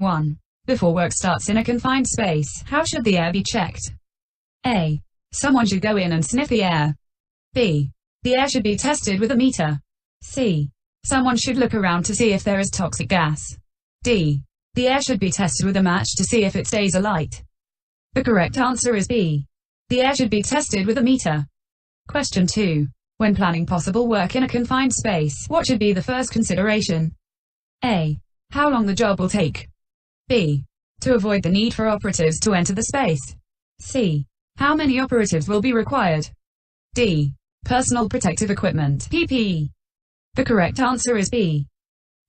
1. Before work starts in a confined space, how should the air be checked? A. Someone should go in and sniff the air. B. The air should be tested with a meter. C. Someone should look around to see if there is toxic gas. D. The air should be tested with a match to see if it stays alight. The correct answer is B. The air should be tested with a meter. Question 2. When planning possible work in a confined space, what should be the first consideration? A. How long the job will take. B. To avoid the need for operatives to enter the space. C. How many operatives will be required? D. Personal protective equipment, PPE. The correct answer is B.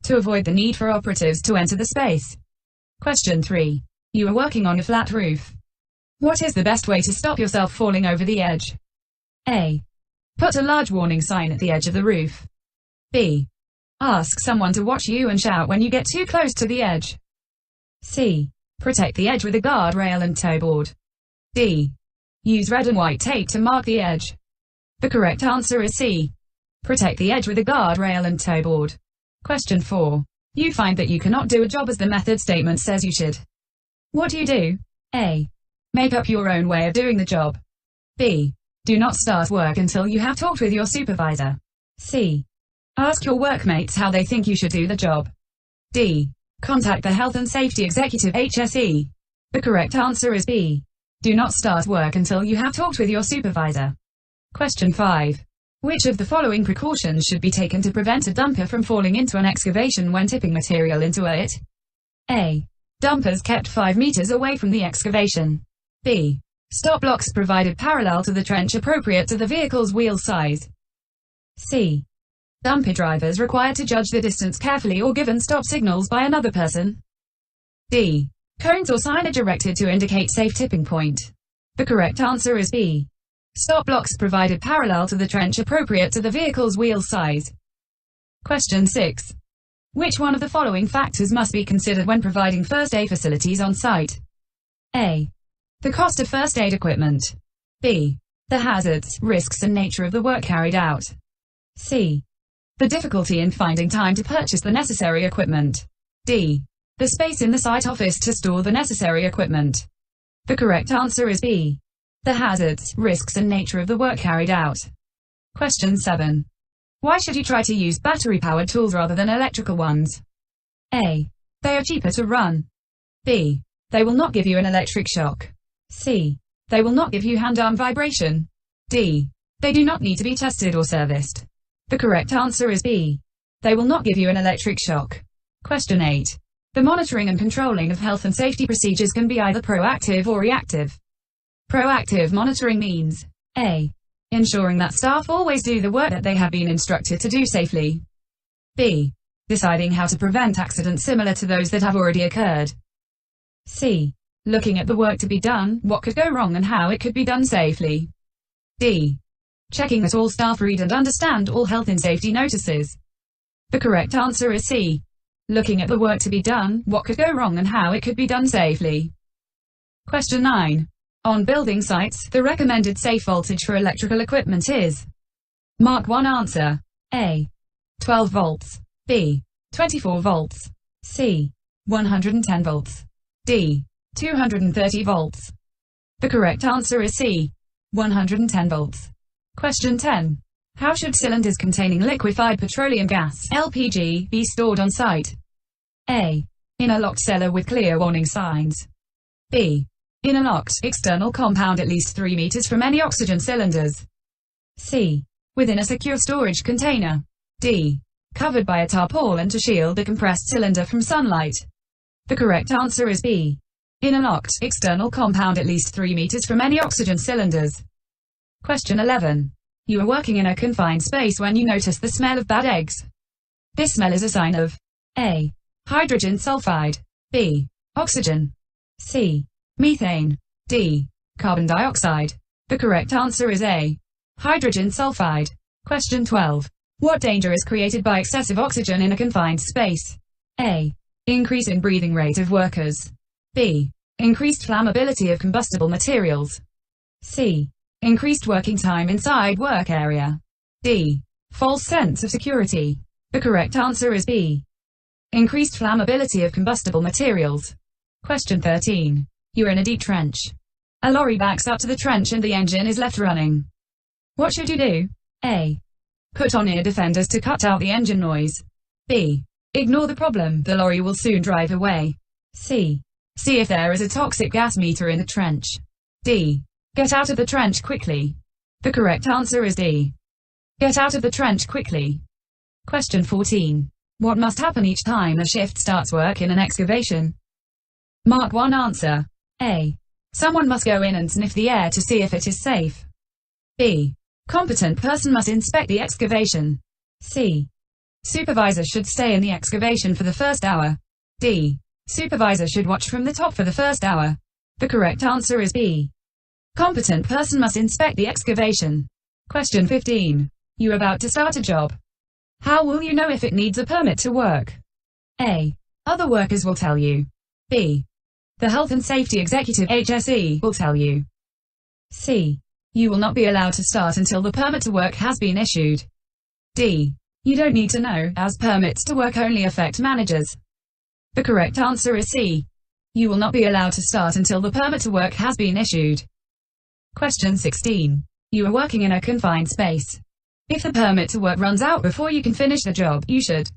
To avoid the need for operatives to enter the space. Question 3. You are working on a flat roof. What is the best way to stop yourself falling over the edge? A. Put a large warning sign at the edge of the roof. B. Ask someone to watch you and shout when you get too close to the edge. C. Protect the edge with a guardrail and toe board. D. Use red and white tape to mark the edge. The correct answer is C. Protect the edge with a guardrail and toe board. Question 4. You find that you cannot do a job as the method statement says you should. What do you do? A. Make up your own way of doing the job. B. Do not start work until you have talked with your supervisor. C. Ask your workmates how they think you should do the job. D. Contact the Health and Safety Executive HSE. The correct answer is B. Do not start work until you have talked with your supervisor. Question 5. Which of the following precautions should be taken to prevent a dumper from falling into an excavation when tipping material into it? A. Dumpers kept 5 meters away from the excavation. B. Stop blocks provided parallel to the trench appropriate to the vehicle's wheel size. C. Dumper drivers required to judge the distance carefully or given stop signals by another person. D. Cones or signage erected to indicate safe tipping point. The correct answer is B. Stop blocks provided parallel to the trench appropriate to the vehicle's wheel size. Question 6. Which one of the following factors must be considered when providing first aid facilities on site? A. The cost of first aid equipment. B. The hazards, risks and nature of the work carried out. C. The difficulty in finding time to purchase the necessary equipment. D. The space in the site office to store the necessary equipment. The correct answer is B. The hazards, risks and nature of the work carried out. Question 7. Why should you try to use battery-powered tools rather than electrical ones? A. They are cheaper to run. B. They will not give you an electric shock. C. They will not give you hand-arm vibration. D. They do not need to be tested or serviced. The correct answer is B. They will not give you an electric shock. Question 8. The monitoring and controlling of health and safety procedures can be either proactive or reactive. Proactive monitoring means A. Ensuring that staff always do the work that they have been instructed to do safely. B. Deciding how to prevent accidents similar to those that have already occurred. C. Looking at the work to be done, what could go wrong and how it could be done safely. D. Checking that all staff read and understand all health and safety notices. The correct answer is C. Looking at the work to be done, what could go wrong and how it could be done safely. Question 9. On building sites, the recommended safe voltage for electrical equipment is. Mark 1 answer. A. 12 volts. B. 24 volts. C. 110 volts. D. 230 volts. The correct answer is C. 110 volts. Question 10. How should cylinders containing liquefied petroleum gas (LPG) be stored on site? A. In a locked cellar with clear warning signs. B. In a locked, external compound at least 3 meters from any oxygen cylinders. C. Within a secure storage container. D. Covered by a tarpaulin to shield the compressed cylinder from sunlight. The correct answer is B. In a locked, external compound at least 3 meters from any oxygen cylinders. Question 11. You are working in a confined space when you notice the smell of bad eggs. This smell is a sign of A. Hydrogen sulfide. B. Oxygen. C. Methane. D. Carbon dioxide. The correct answer is A. Hydrogen sulfide. Question 12. What danger is created by excessive oxygen in a confined space? A. Increase in breathing rate of workers. B. Increased flammability of combustible materials. C. Increased working time inside work area. D. False sense of security. The correct answer is B. increased flammability of combustible materials. Question 13. You're in a deep trench. A lorry backs up to the trench and the engine is left running. What should you do? A. Put on ear defenders to cut out the engine noise. B. Ignore the problem, the lorry will soon drive away. C. See if there is a toxic gas meter in the trench. D. Get out of the trench quickly. The correct answer is D. Get out of the trench quickly. Question 14. What must happen each time a shift starts work in an excavation? Mark 1 answer. A. Someone must go in and sniff the air to see if it is safe. B. Competent person must inspect the excavation. C. Supervisor should stay in the excavation for the first hour. D. Supervisor should watch from the top for the first hour. The correct answer is B. Competent person must inspect the excavation. Question 15. You're about to start a job. How will you know if it needs a permit to work? A. Other workers will tell you. B. The Health and Safety Executive HSE will tell you. C. You will not be allowed to start until the permit to work has been issued. D. You don't need to know, as permits to work only affect managers. The correct answer is C. You will not be allowed to start until the permit to work has been issued. Question 16. You are working in a confined space. If the permit to work runs out before you can finish the job, you should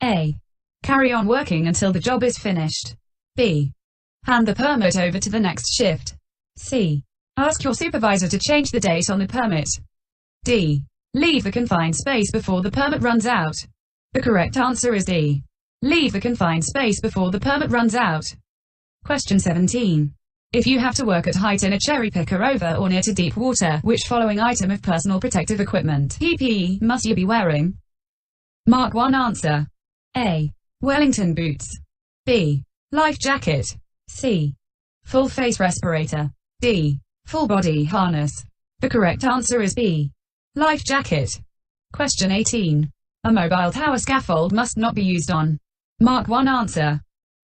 A. Carry on working until the job is finished. B. Hand the permit over to the next shift. C. Ask your supervisor to change the date on the permit. D. Leave the confined space before the permit runs out. The correct answer is D. Leave the confined space before the permit runs out. Question 17. If you have to work at height in a cherry picker over or near to deep water, which following item of personal protective equipment (PPE) must you be wearing? Mark 1 answer. A. Wellington boots. B. Life jacket. C. Full face respirator. D. Full body harness. The correct answer is B. Life jacket. Question 18. A mobile tower scaffold must not be used on. Mark 1 answer.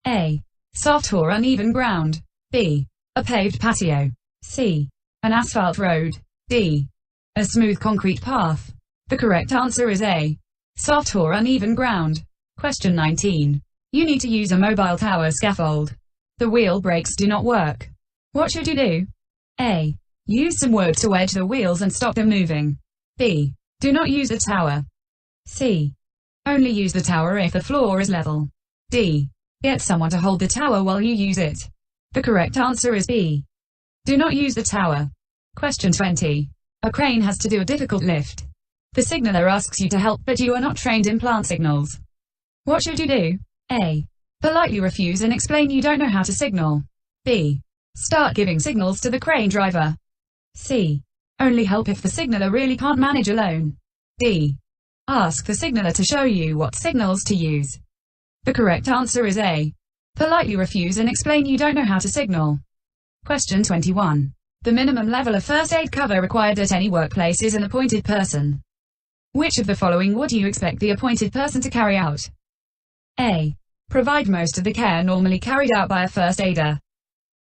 A. Soft or uneven ground. B. A paved patio. C. An asphalt road. D. A smooth concrete path. The correct answer is A. Soft or uneven ground. Question 19. You need to use a mobile tower scaffold. The wheel brakes do not work. What should you do? A. Use some wood to wedge the wheels and stop them moving. B. Do not use a tower. C. Only use the tower if the floor is level. D. Get someone to hold the tower while you use it. The correct answer is B. Do not use the tower. Question 20. A crane has to do a difficult lift. The signaller asks you to help, but you are not trained in plant signals. What should you do? A. Politely refuse and explain you don't know how to signal. B. Start giving signals to the crane driver. C. Only help if the signaller really can't manage alone. D. Ask the signaller to show you what signals to use. The correct answer is A. Politely refuse and explain you don't know how to signal. Question 21. The minimum level of first aid cover required at any workplace is an appointed person. Which of the following would you expect the appointed person to carry out? A. Provide most of the care normally carried out by a first aider.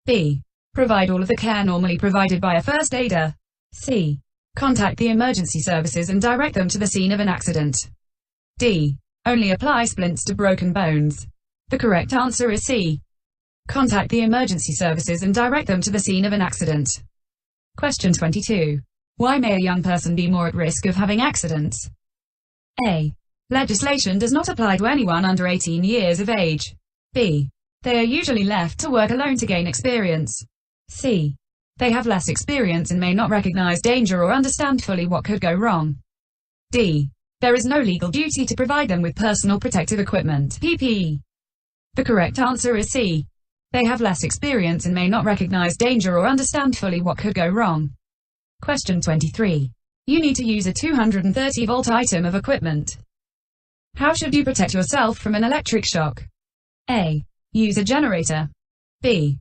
B. Provide all of the care normally provided by a first aider. C. Contact the emergency services and direct them to the scene of an accident. D. Only apply splints to broken bones. The correct answer is C. Contact the emergency services and direct them to the scene of an accident. Question 22. Why may a young person be more at risk of having accidents? A. Legislation does not apply to anyone under 18 years of age. B. They are usually left to work alone to gain experience. C. They have less experience and may not recognize danger or understand fully what could go wrong. D. There is no legal duty to provide them with personal protective equipment (PPE). The correct answer is C. They have less experience and may not recognize danger or understand fully what could go wrong. Question 23. You need to use a 230-volt item of equipment. How should you protect yourself from an electric shock? A. Use a generator. B.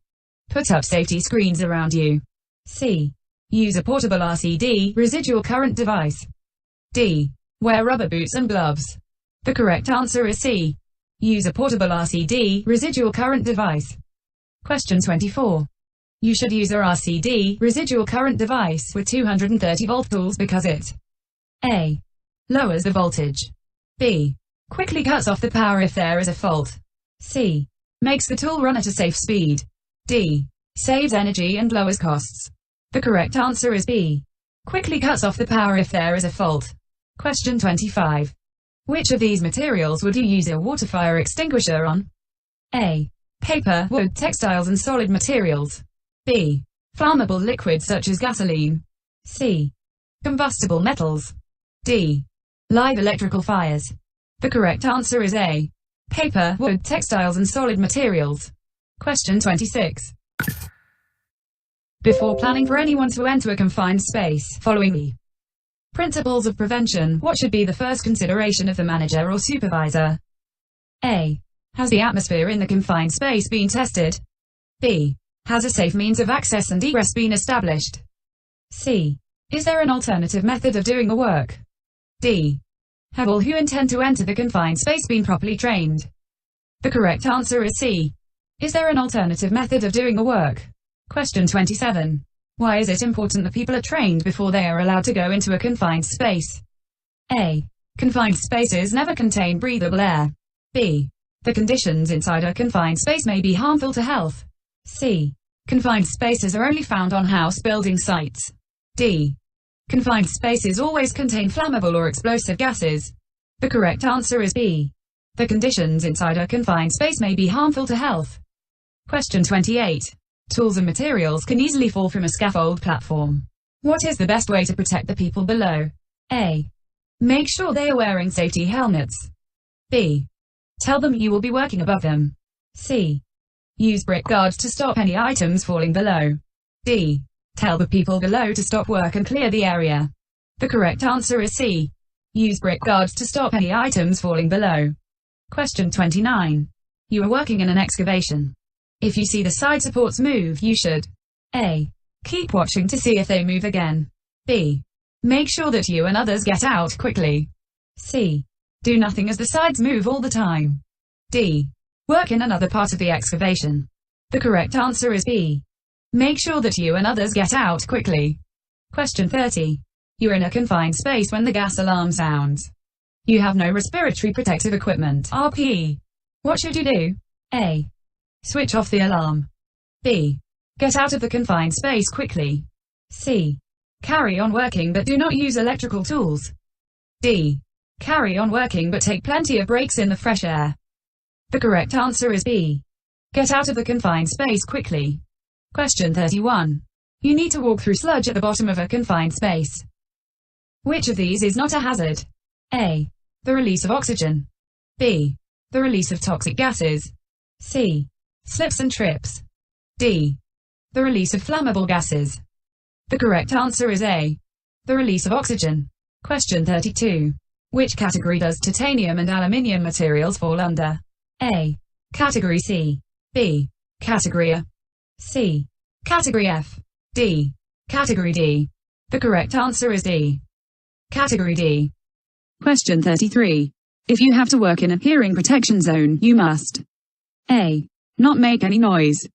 Put up safety screens around you. C. Use a portable RCD residual current device. D. Wear rubber boots and gloves. The correct answer is C. Use a portable RCD residual current device. Question 24. You should use a RCD residual current device with 230-volt tools because it A. Lowers the voltage. B. Quickly cuts off the power if there is a fault. C. Makes the tool run at a safe speed. D. Saves energy and lowers costs. The correct answer is B. Quickly cuts off the power if there is a fault. Question 25. Which of these materials would you use a water fire extinguisher on? A. Paper, wood, textiles and solid materials. B. Flammable liquids such as gasoline. C. Combustible metals. D. Live electrical fires. The correct answer is A. Paper, wood, textiles and solid materials. Question 26. Before planning for anyone to enter a confined space, following the principles of prevention, what should be the first consideration of the manager or supervisor? A. Has the atmosphere in the confined space been tested? B. Has a safe means of access and egress been established? C. Is there an alternative method of doing the work? D. Have all who intend to enter the confined space been properly trained? The correct answer is C. Is there an alternative method of doing the work? Question 27. Why is it important that people are trained before they are allowed to go into a confined space? A. Confined spaces never contain breathable air. B. The conditions inside a confined space may be harmful to health. C. Confined spaces are only found on house building sites. D. Confined spaces always contain flammable or explosive gases. The correct answer is B. The conditions inside a confined space may be harmful to health. Question 28. Tools and materials can easily fall from a scaffold platform. What is the best way to protect the people below? A. Make sure they are wearing safety helmets. B. Tell them you will be working above them. C. Use brick guards to stop any items falling below. D. Tell the people below to stop work and clear the area. The correct answer is C. Use brick guards to stop any items falling below. Question 29. You are working in an excavation. If you see the side supports move, you should A. Keep watching to see if they move again. B. Make sure that you and others get out quickly. C. Do nothing as the sides move all the time. D. Work in another part of the excavation. The correct answer is B. Make sure that you and others get out quickly. Question 30. You're in a confined space when the gas alarm sounds. You have no respiratory protective equipment, RPE. What should you do? A. Switch off the alarm. B. Get out of the confined space quickly. C. Carry on working but do not use electrical tools. D. Carry on working but take plenty of breaks in the fresh air. The correct answer is B. Get out of the confined space quickly. Question 31. You need to walk through sludge at the bottom of a confined space. Which of these is not a hazard? A. The release of oxygen. B. The release of toxic gases. C. Slips and trips. D. The release of flammable gases. The correct answer is A. The release of oxygen. Question 32. Which category does titanium and aluminium materials fall under? A. Category C. B. Category A. C. Category F. D. Category D. The correct answer is D. Category D. Question 33. If you have to work in a hearing protection zone, you must A. Not make any noise.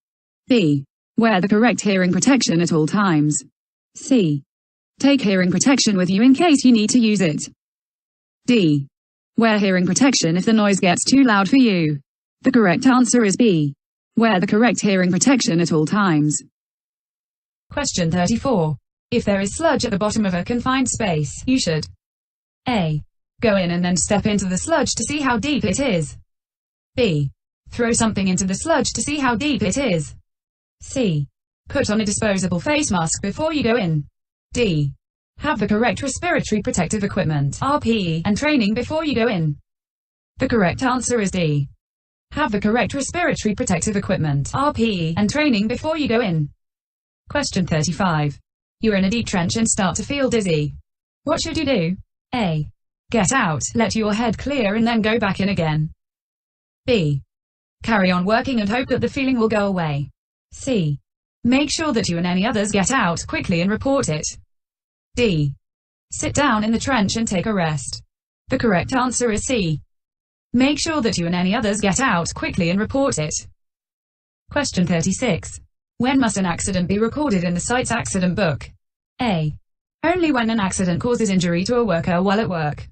B. Wear the correct hearing protection at all times. C. Take hearing protection with you in case you need to use it. D. Wear hearing protection if the noise gets too loud for you. The correct answer is B. Wear the correct hearing protection at all times. Question 34. If there is sludge at the bottom of a confined space, you should A. Go in and then step into the sludge to see how deep it is. B. Throw something into the sludge to see how deep it is. C. Put on a disposable face mask before you go in. D. Have the correct respiratory protective equipment, RPE, and training before you go in. The correct answer is D. Have the correct respiratory protective equipment, RPE, and training before you go in. Question 35. You're in a deep trench and start to feel dizzy. What should you do? A. Get out, let your head clear and then go back in again. B. Carry on working and hope that the feeling will go away. C. Make sure that you and any others get out quickly and report it. D. Sit down in the trench and take a rest. The correct answer is C. Make sure that you and any others get out quickly and report it. Question 36. When must an accident be recorded in the site's accident book? A. Only when an accident causes injury to a worker while at work.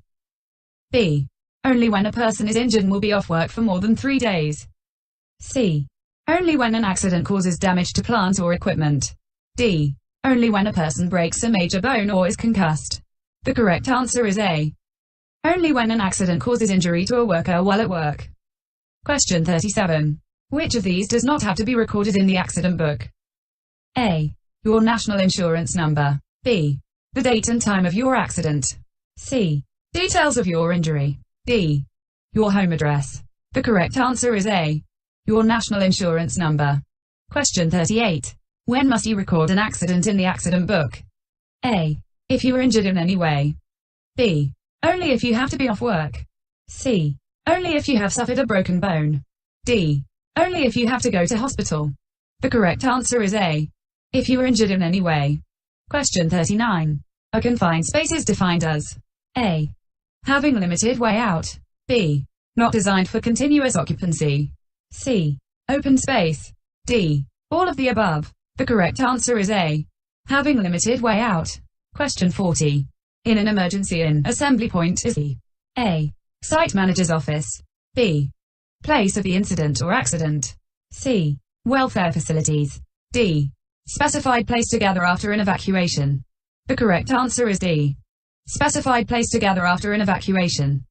B. Only when a person is injured and will be off work for more than 3 days. C. Only when an accident causes damage to plant or equipment. D. Only when a person breaks a major bone or is concussed. The correct answer is A. Only when an accident causes injury to a worker while at work. Question 37. Which of these does not have to be recorded in the accident book? A. Your national insurance number. B. The date and time of your accident. C. Details of your injury. D. Your home address. The correct answer is A. Your national insurance number. Question 38. When must you record an accident in the accident book? A. If you are injured in any way. B. Only if you have to be off work. C. Only if you have suffered a broken bone. D. Only if you have to go to hospital. The correct answer is A. If you are injured in any way. Question 39. A confined space is defined as A. Having limited way out. B. Not designed for continuous occupancy. C. Open space. D. All of the above. The correct answer is A. Having limited way out. Question 40. In an emergency, an assembly point is A. Site manager's office. B. Place of the incident or accident. C. Welfare facilities. D. Specified place to gather after an evacuation. The correct answer is D. Specified place to gather after an evacuation.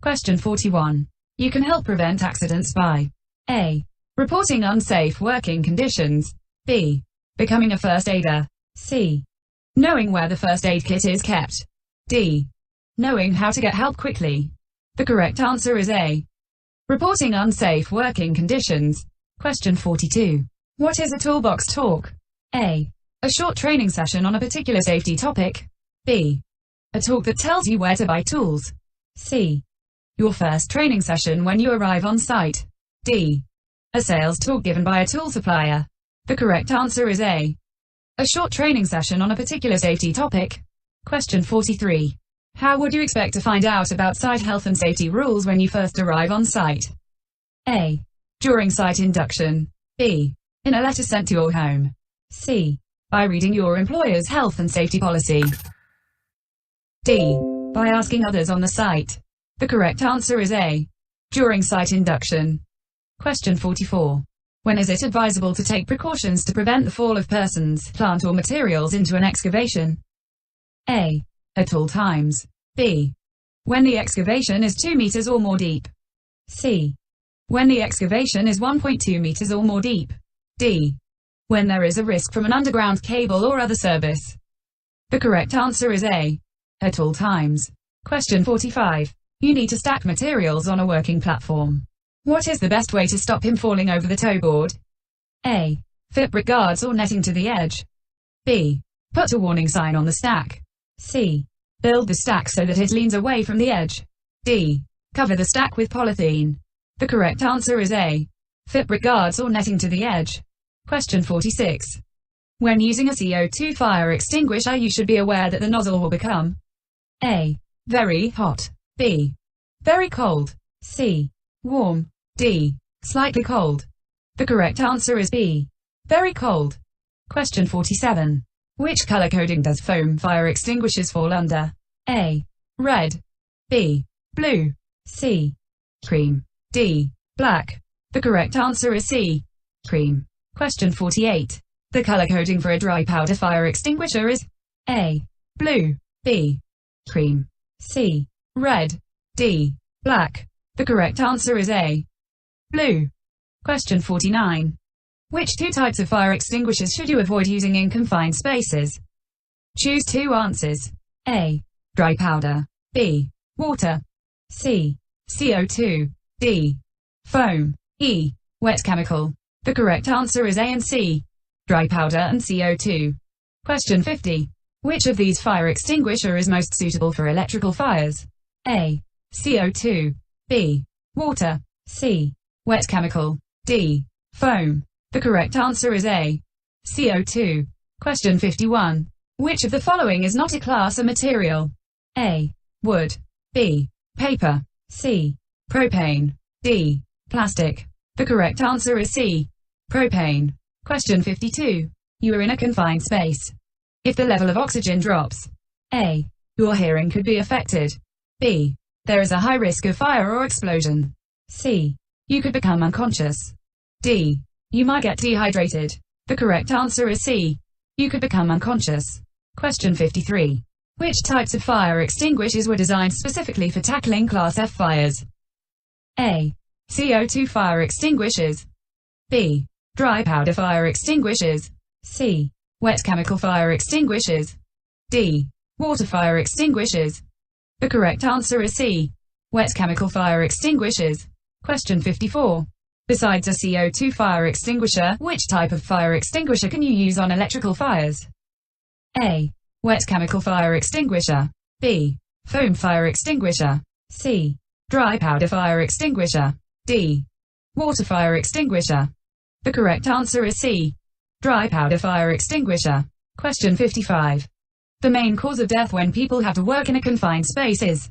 Question 41. You can help prevent accidents by A. Reporting unsafe working conditions. B. Becoming a first aider. C. Knowing where the first aid kit is kept. D. Knowing how to get help quickly. The correct answer is A. Reporting unsafe working conditions. Question 42. What is a toolbox talk? A. A short training session on a particular safety topic. B. A talk that tells you where to buy tools. C. Your first training session when you arrive on site. D. A sales talk given by a tool supplier. The correct answer is A. A short training session on a particular safety topic. Question 43. How would you expect to find out about site health and safety rules when you first arrive on site? A. During site induction. B. In a letter sent to your home. C. By reading your employer's health and safety policy. D. By asking others on the site. The correct answer is A. During site induction. Question 44. When is it advisable to take precautions to prevent the fall of persons, plant or materials into an excavation? A. At all times. B. When the excavation is 2 meters or more deep. C. When the excavation is 1.2 meters or more deep. D. When there is a risk from an underground cable or other service. The correct answer is A. At all times. Question 45. You need to stack materials on a working platform. What is the best way to stop him falling over the toe board? A. Fit brick guards or netting to the edge. B. Put a warning sign on the stack. C. Build the stack so that it leans away from the edge. D. Cover the stack with polythene. The correct answer is A. Fit brick guards or netting to the edge. Question 46. When using a CO2 fire extinguisher, you should be aware that the nozzle will become A. Very hot. B. Very cold. C. Warm. D. Slightly cold. The correct answer is B. Very cold. Question 47. Which color coding does foam fire extinguishers fall under? A. Red. B. Blue. C. Cream. D. Black. The correct answer is C. Cream. Question 48. The color coding for a dry powder fire extinguisher is A. Blue. B. Cream. C. Red. D. Black. The correct answer is A. Blue. Question 49. Which 2 types of fire extinguishers should you avoid using in confined spaces? Choose 2 answers. A. Dry powder. B. Water. C. CO2. D. Foam. E. Wet chemical. The correct answer is A and C. Dry powder and CO2. Question 50. Which of these fire extinguisher is most suitable for electrical fires? A. CO2. B. Water. C. Wet chemical. D. Foam. The correct answer is A. CO2. Question 51. Which of the following is not a class of material? A. Wood. B. Paper. C. Propane. D. Plastic. The correct answer is C. Propane. Question 52. You are in a confined space. If the level of oxygen drops, A. Your hearing could be affected. B. There is a high risk of fire or explosion. C. You could become unconscious. D. You might get dehydrated. The correct answer is C. You could become unconscious. Question 53. Which types of fire extinguishers were designed specifically for tackling Class F fires? A. CO2 fire extinguishers. B. Dry powder fire extinguishers. C. Wet chemical fire extinguishers. D. Water fire extinguishers. The correct answer is C. Wet chemical fire extinguishers. Question 54. Besides a CO2 fire extinguisher, which type of fire extinguisher can you use on electrical fires? A. Wet chemical fire extinguisher. B. Foam fire extinguisher. C. Dry powder fire extinguisher. D. Water fire extinguisher. The correct answer is C. Dry powder fire extinguisher. Question 55. The main cause of death when people have to work in a confined space is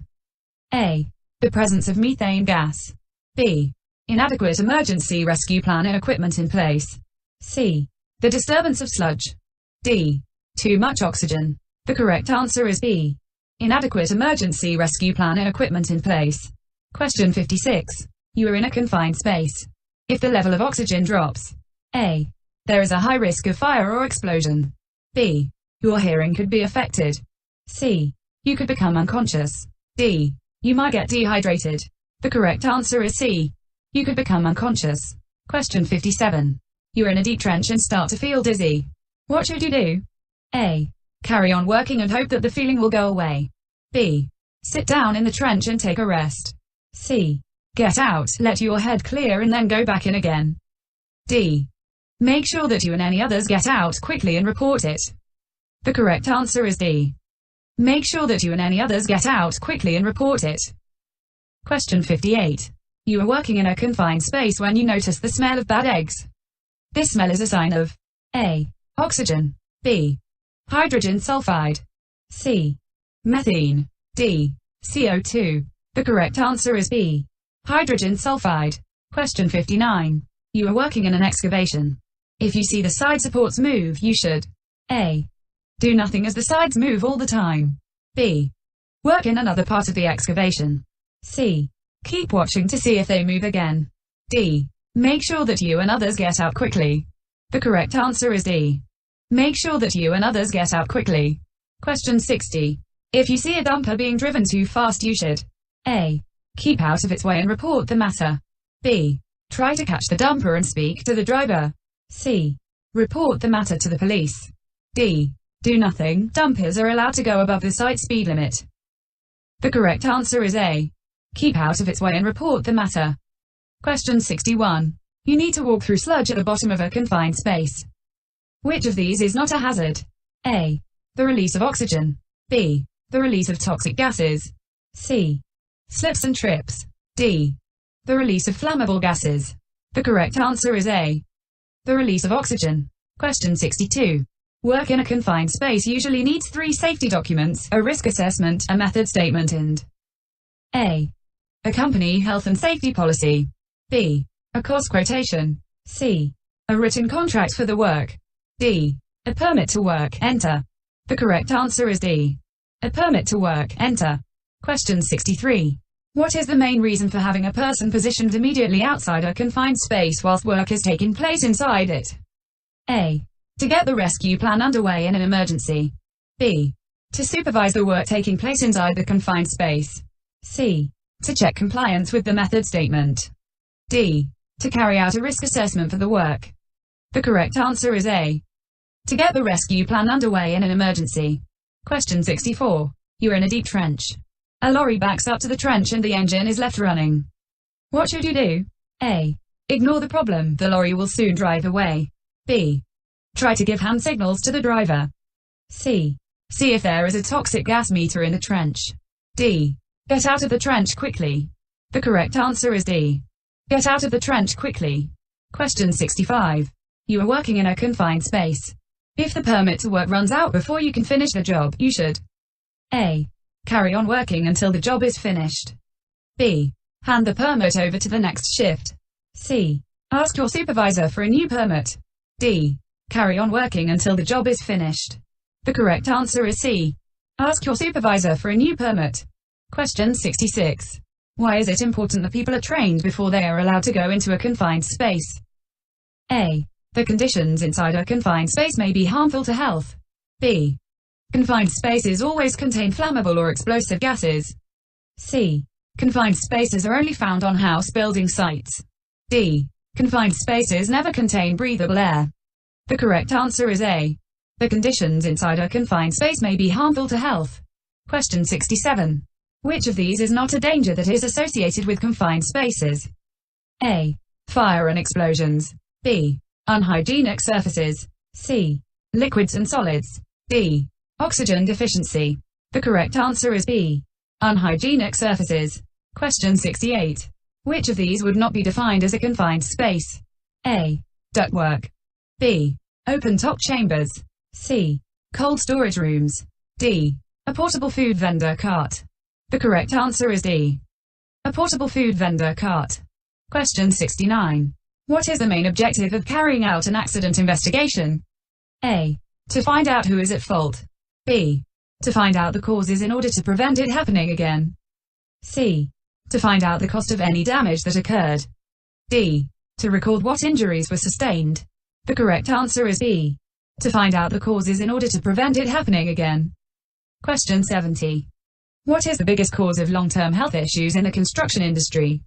A. The presence of methane gas. B. Inadequate emergency rescue plan and equipment in place. C. The disturbance of sludge. D. Too much oxygen. The correct answer is B. Inadequate emergency rescue plan and equipment in place. Question 56. You are in a confined space. If the level of oxygen drops, A. There is a high risk of fire or explosion. B. Your hearing could be affected. C. You could become unconscious. D. You might get dehydrated. The correct answer is C. You could become unconscious. Question 57. You are in a deep trench and start to feel dizzy. What should you do? A. Carry on working and hope that the feeling will go away. B. Sit down in the trench and take a rest. C. Get out, let your head clear and then go back in again. D. Make sure that you and any others get out quickly and report it. The correct answer is D. Make sure that you and any others get out quickly and report it. Question 58. You are working in a confined space when you notice the smell of bad eggs. This smell is a sign of A. Oxygen. B. Hydrogen sulfide. C. Methane. D. CO2. The correct answer is B. Hydrogen sulfide. Question 59. You are working in an excavation. If you see the side supports move, you should A. Do nothing as the sides move all the time. B. Work in another part of the excavation. C. Keep watching to see if they move again. D. Make sure that you and others get out quickly. The correct answer is D. Make sure that you and others get out quickly. Question 60. If you see a dumper being driven too fast, you should A. Keep out of its way and report the matter. B. Try to catch the dumper and speak to the driver. C. Report the matter to the police. D. Do nothing. Dumpers are allowed to go above the site speed limit. The correct answer is A. Keep out of its way and report the matter. Question 61. You need to walk through sludge at the bottom of a confined space. Which of these is not a hazard? A. The release of oxygen. B. The release of toxic gases. C. Slips and trips. D. The release of flammable gases. The correct answer is A. The release of oxygen. Question 62. Work in a confined space usually needs 3 safety documents, a risk assessment, a method statement and A. A company health and safety policy. B. A cost quotation. C. A written contract for the work. D. A permit to work. Enter. The correct answer is D. A permit to work. Enter. Question 63. What is the main reason for having a person positioned immediately outside a confined space whilst work is taking place inside it? A. To get the rescue plan underway in an emergency. B. To supervise the work taking place inside the confined space. C. To check compliance with the method statement. D. To carry out a risk assessment for the work. The correct answer is A. To get the rescue plan underway in an emergency. Question 64. You are in a deep trench. A lorry backs up to the trench and the engine is left running. What should you do? A. Ignore the problem, the lorry will soon drive away. B. Try to give hand signals to the driver. C. See if there is a toxic gas meter in the trench. D. Get out of the trench quickly. The correct answer is D. Get out of the trench quickly. Question 65. You are working in a confined space. If the permit to work runs out before you can finish the job, you should A. Carry on working until the job is finished. B. Hand the permit over to the next shift. C. Ask your supervisor for a new permit. D. Carry on working until the job is finished. The correct answer is C. Ask your supervisor for a new permit. Question 66. Why is it important that people are trained before they are allowed to go into a confined space? A. The conditions inside a confined space may be harmful to health. B. Confined spaces always contain flammable or explosive gases. C. Confined spaces are only found on house building sites. D. Confined spaces never contain breathable air. The correct answer is A. The conditions inside a confined space may be harmful to health. Question 67. Which of these is not a danger that is associated with confined spaces? A. Fire and explosions. B. Unhygienic surfaces. C. Liquids and solids. D. Oxygen deficiency. The correct answer is B. Unhygienic surfaces. Question 68. Which of these would not be defined as a confined space? A. Ductwork. B. Open-top chambers. C. Cold storage rooms. D. A portable food vendor cart. The correct answer is D. A portable food vendor cart. Question 69. What is the main objective of carrying out an accident investigation? A. To find out who is at fault. B. To find out the causes in order to prevent it happening again. C. To find out the cost of any damage that occurred. D. To record what injuries were sustained. The correct answer is B. To find out the causes in order to prevent it happening again. Question 70. What is the biggest cause of long-term health issues in the construction industry?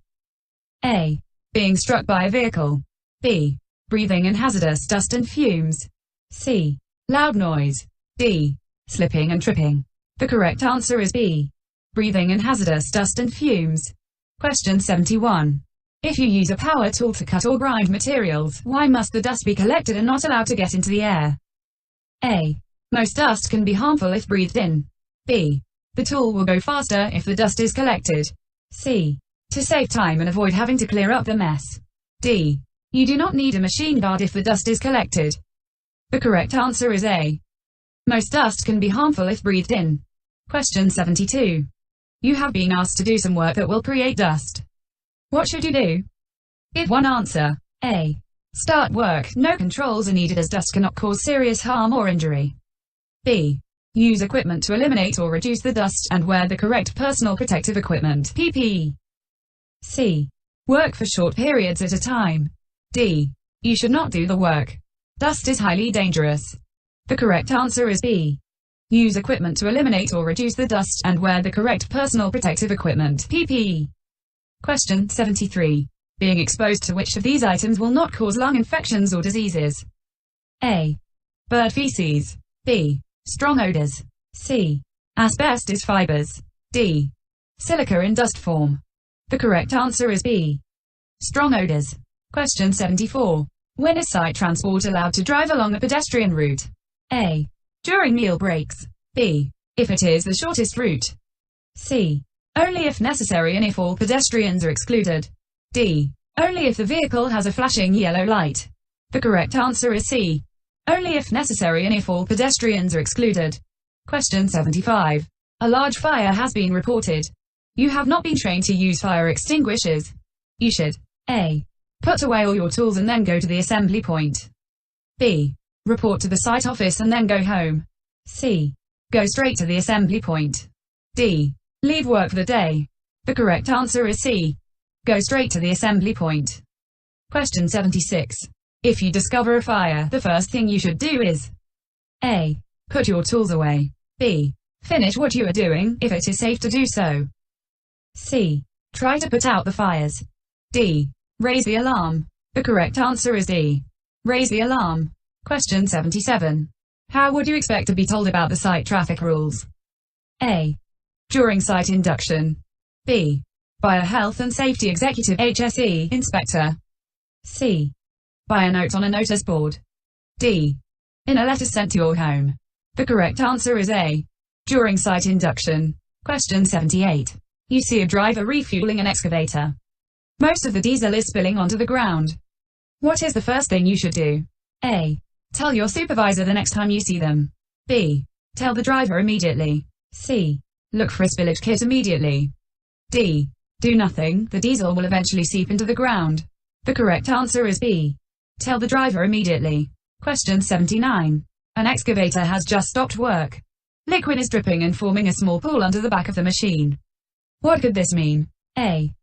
A. Being struck by a vehicle. B. Breathing in hazardous dust and fumes. C. Loud noise. D. Slipping and tripping. The correct answer is B. Breathing in hazardous dust and fumes. Question 71. If you use a power tool to cut or grind materials, why must the dust be collected and not allowed to get into the air? A. Most dust can be harmful if breathed in. B. The tool will go faster if the dust is collected. C. To save time and avoid having to clear up the mess. D. You do not need a machine guard if the dust is collected. The correct answer is A. Most dust can be harmful if breathed in. Question 72. You have been asked to do some work that will create dust. What should you do? Give one answer. A. Start work. No controls are needed as dust cannot cause serious harm or injury. B. Use equipment to eliminate or reduce the dust and wear the correct personal protective equipment (PPE). C. Work for short periods at a time. D. You should not do the work. Dust is highly dangerous. The correct answer is B. Use equipment to eliminate or reduce the dust and wear the correct personal protective equipment (PPE). Question 73. Being exposed to which of these items will not cause lung infections or diseases? A. Bird feces. B. Strong odors. C. Asbestos fibers. D. Silica in dust form. The correct answer is B. Strong odors. Question 74. When is site transport allowed to drive along a pedestrian route? A. During meal breaks. B. If it is the shortest route. C. Only if necessary and if all pedestrians are excluded. D. Only if the vehicle has a flashing yellow light. The correct answer is C. Only if necessary and if all pedestrians are excluded. Question 75. A large fire has been reported. You have not been trained to use fire extinguishers. You should A. Put away all your tools and then go to the assembly point. B. Report to the site office and then go home. C. Go straight to the assembly point. D. Leave work for the day. The correct answer is C. Go straight to the assembly point. Question 76. If you discover a fire, the first thing you should do is A. Put your tools away. B. Finish what you are doing, if it is safe to do so. C. Try to put out the fires. D. Raise the alarm. The correct answer is D. Raise the alarm. Question 77. How would you expect to be told about the site traffic rules? A. During site induction. B. By a health and safety executive HSE inspector. C. By a note on a notice board. D. In a letter sent to your home. The correct answer is A. During site induction. Question 78. You see a driver refueling an excavator. Most of the diesel is spilling onto the ground. What is the first thing you should do? A. Tell your supervisor the next time you see them. B. Tell the driver immediately. C. Look for a spillage kit immediately. D. Do nothing, the diesel will eventually seep into the ground. The correct answer is B. Tell the driver immediately. Question 79. An excavator has just stopped work. Liquid is dripping and forming a small pool under the back of the machine. What could this mean? A.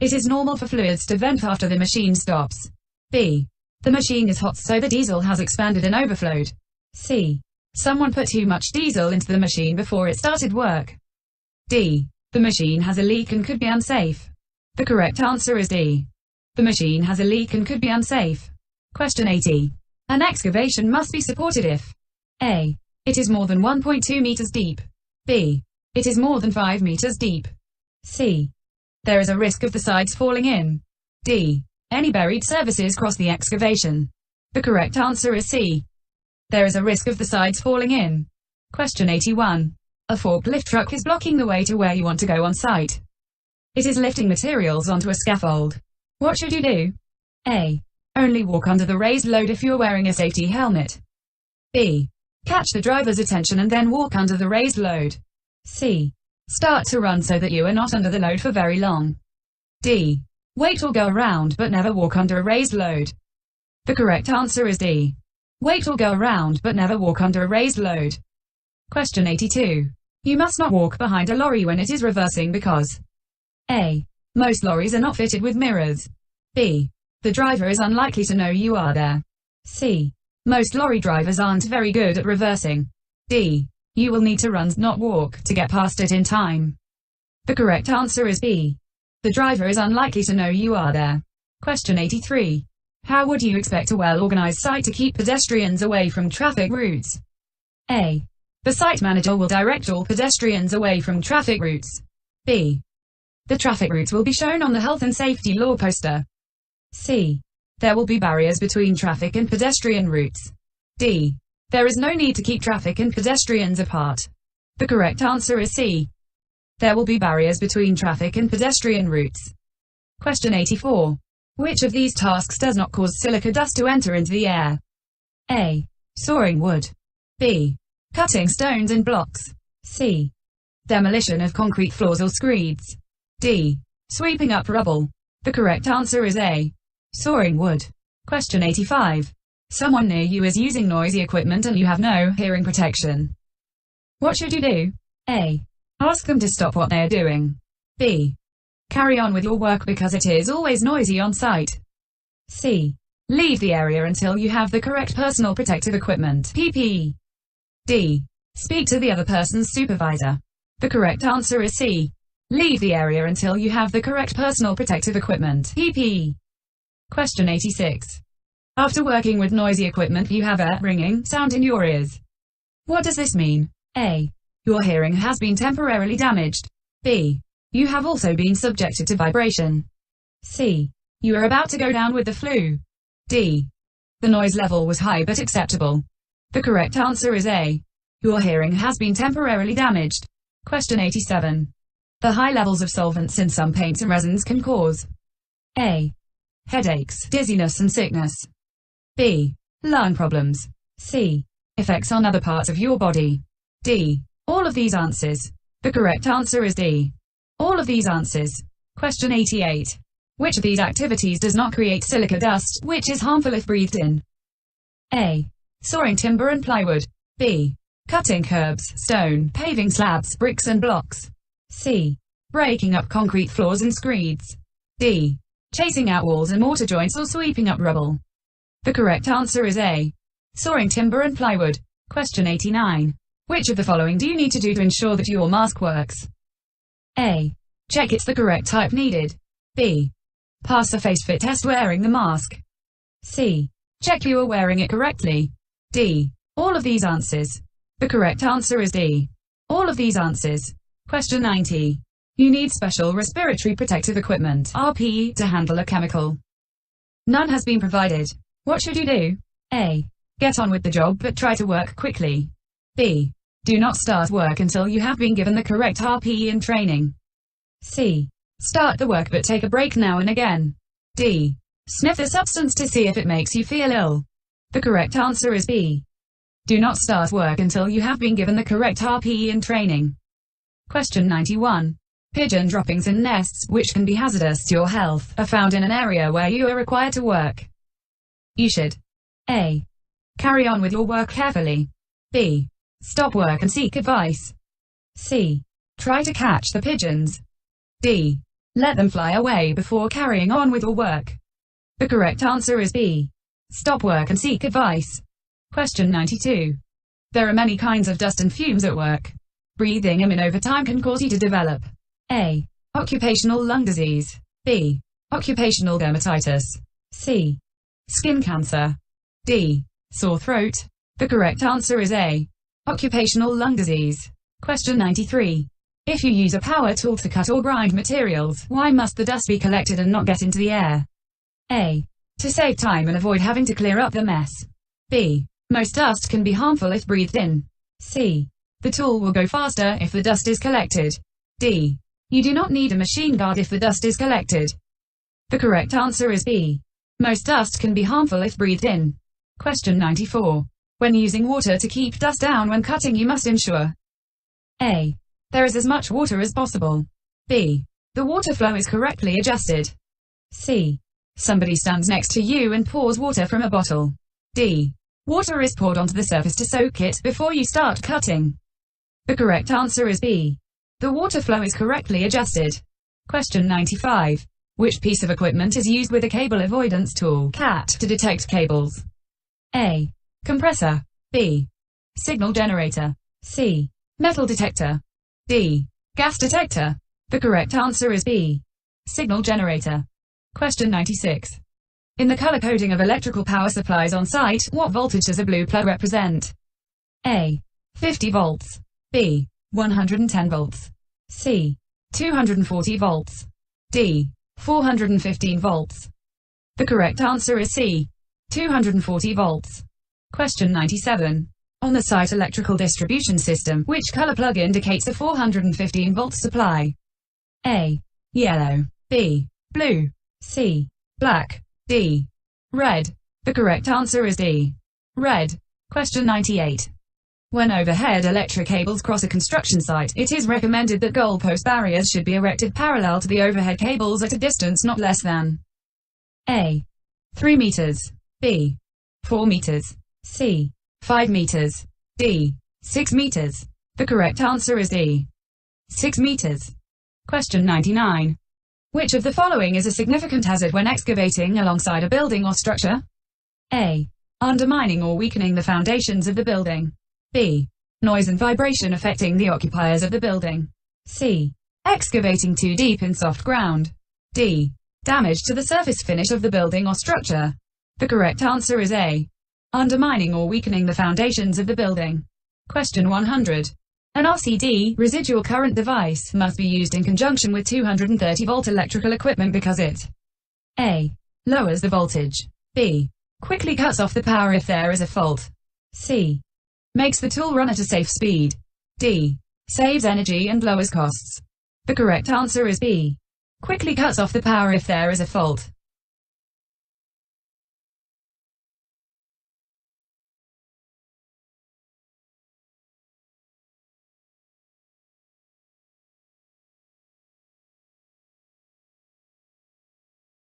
It is normal for fluids to vent after the machine stops. B. The machine is hot so the diesel has expanded and overflowed. C. Someone put too much diesel into the machine before it started work. D. The machine has a leak and could be unsafe. The correct answer is D. The machine has a leak and could be unsafe. Question 80. An excavation must be supported if A. It is more than 1.2 meters deep. B. It is more than 5 meters deep. C. There is a risk of the sides falling in. D. Any buried surfaces cross the excavation. The correct answer is C. There is a risk of the sides falling in. Question 81. A forklift truck is blocking the way to where you want to go on site. It is lifting materials onto a scaffold. What should you do? A. Only walk under the raised load if you're wearing a safety helmet. B. Catch the driver's attention and then walk under the raised load. C. Start to run so that you are not under the load for very long. D. Wait or go around but never walk under a raised load. The correct answer is D. Wait or go around but never walk under a raised load. Question 82. You must not walk behind a lorry when it is reversing because A. Most lorries are not fitted with mirrors. B. The driver is unlikely to know you are there. C. Most lorry drivers aren't very good at reversing. D. You will need to run, not walk, to get past it in time. The correct answer is B. The driver is unlikely to know you are there. Question 83. How would you expect a well-organized site to keep pedestrians away from traffic routes? A. The site manager will direct all pedestrians away from traffic routes. B. The traffic routes will be shown on the health and safety law poster. C. There will be barriers between traffic and pedestrian routes. D. There is no need to keep traffic and pedestrians apart. The correct answer is C. There will be barriers between traffic and pedestrian routes. Question 84. Which of these tasks does not cause silica dust to enter into the air? A. Sawing wood. B. Cutting stones and blocks. C. Demolition of concrete floors or screeds. D. Sweeping up rubble. The correct answer is A. Sawing wood. Question 85. Someone near you is using noisy equipment and you have no hearing protection. What should you do? A. Ask them to stop what they are doing. B. Carry on with your work because it is always noisy on site. C. Leave the area until you have the correct personal protective equipment (PPE). D. Speak to the other person's supervisor. The correct answer is C. Leave the area until you have the correct personal protective equipment (PPE). Question 86. After working with noisy equipment you have a ringing sound in your ears. What does this mean? A. Your hearing has been temporarily damaged. B. You have also been subjected to vibration. C. You are about to go down with the flu. D. The noise level was high but acceptable. The correct answer is A. Your hearing has been temporarily damaged. Question 87. The high levels of solvents in some paints and resins can cause A. Headaches, dizziness and sickness. B. Lung problems. C. Effects on other parts of your body. D. All of these answers. The correct answer is D. All of these answers. Question 88. Which of these activities does not create silica dust, which is harmful if breathed in? A. Sawing timber and plywood. B. Cutting curbs, stone, paving slabs, bricks and blocks. C. Breaking up concrete floors and screeds. D. Chasing out walls and mortar joints or sweeping up rubble. The correct answer is A. Sawing timber and plywood. Question 89. Which of the following do you need to do to ensure that your mask works? A. Check it's the correct type needed. B. Pass the face fit test wearing the mask. C. Check you are wearing it correctly. D. All of these answers. The correct answer is D. All of these answers. Question 90. You need special respiratory protective equipment (RPE) to handle a chemical. None has been provided. What should you do? A. Get on with the job but try to work quickly. B. Do not start work until you have been given the correct RPE and training. C. Start the work but take a break now and again. D. Sniff the substance to see if it makes you feel ill. The correct answer is B. Do not start work until you have been given the correct RPE and training. Question 91. Pigeon droppings and nests, which can be hazardous to your health, are found in an area where you are required to work. You should A. Carry on with your work carefully. B. Stop work and seek advice. C. Try to catch the pigeons. D. Let them fly away before carrying on with your work. The correct answer is B. Stop work and seek advice. Question 92. There are many kinds of dust and fumes at work. Breathing them in over time can cause you to develop A. Occupational lung disease. B. Occupational dermatitis. C. Skin cancer. D. Sore throat. The correct answer is A. Occupational lung disease. Question 93. If you use a power tool to cut or grind materials, why must the dust be collected and not get into the air? A. To save time and avoid having to clear up the mess. B. Most dust can be harmful if breathed in. C. The tool will go faster if the dust is collected. D. You do not need a machine guard if the dust is collected. The correct answer is B. Most dust can be harmful if breathed in. Question 94. When using water to keep dust down when cutting, you must ensure A. There is as much water as possible. B. The water flow is correctly adjusted. C. Somebody stands next to you and pours water from a bottle. D. Water is poured onto the surface to soak it before you start cutting. The correct answer is B. The water flow is correctly adjusted. Question 95. Which piece of equipment is used with a cable avoidance tool (CAT) to detect cables? A. Compressor. B. Signal generator. C. Metal detector. D. Gas detector. The correct answer is B. Signal generator. Question 96. In the color coding of electrical power supplies on site, what voltage does a blue plug represent? A. 50 volts. B. 110 volts. C. 240 volts. D. 415 volts. The correct answer is C. 240 volts. Question 97. On the site electrical distribution system, which color plug indicates a 415 volts supply? A. Yellow. B. Blue. C. Black. D. Red. The correct answer is D. Red. Question 98. When overhead electric cables cross a construction site, it is recommended that goalpost barriers should be erected parallel to the overhead cables at a distance not less than A. 3 meters. B. 4 meters. C. 5 meters. D. 6 meters. The correct answer is D. 6 meters. Question 99. Which of the following is a significant hazard when excavating alongside a building or structure? A. Undermining or weakening the foundations of the building. B. Noise and vibration affecting the occupiers of the building. C. Excavating too deep in soft ground. D. Damage to the surface finish of the building or structure. The correct answer is A. Undermining or weakening the foundations of the building. Question 100. An RCD, residual current device, must be used in conjunction with 230-volt electrical equipment because it A. Lowers the voltage. B. Quickly cuts off the power if there is a fault. C. Makes the tool run at a safe speed. D. Saves energy and lowers costs. The correct answer is B. Quickly cuts off the power if there is a fault.